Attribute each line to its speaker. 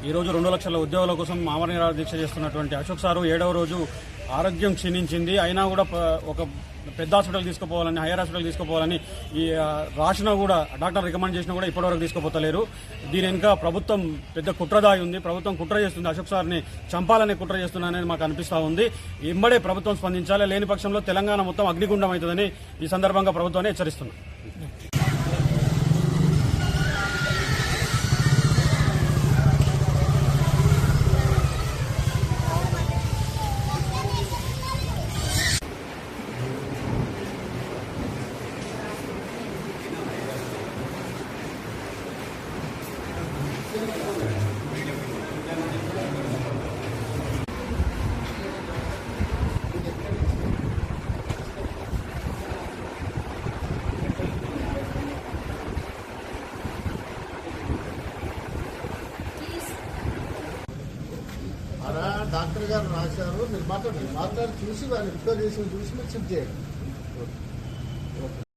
Speaker 1: ఈ రోజు 2 లక్షల ఉద్యోగుల కోసం ఆమరణ నిరాహార దీక్ష చేస్తున్నటువంటి అశోక్ సారు 7వ రోజు ఆరోగ్యం క్షీణించింది. అయినా కూడా ఒక పెద్ద హాస్పిటల్ తీసుకుపోవాలని, హైయర్ హాస్పిటల్ తీసుకుపోవాలని ఈ రాసిన కూడా డాక్టర్ రికమెండ్ చేసినా కూడా ఇప్పటివరకు తీసుకుపోతలేరు. దీని వెనుక ప్రభుత్వం పెద్ద కుట్రదాయి ఉంది. ప్రభుత్వం కుట్ర చేస్తుంది, అశోక్ సార్ని చంపాలని కుట్ర చేస్తుందనేది మాకు అనిపిస్తూ ఉంది. ఇమ్మడే ప్రభుత్వం స్పందించాలి, లేని పక్షంలో తెలంగాణ మొత్తం అగ్నిగుండం అవుతుందని ఈ సందర్భంగా ప్రభుత్వాన్ని హెచ్చరిస్తున్నాం.
Speaker 2: డాక్టర్ గారు రాశారు, మీరు మాట్లాడి చూసి వాళ్ళు రిపేర్ చేసి చూసి మీరు చెక్ చేయండి.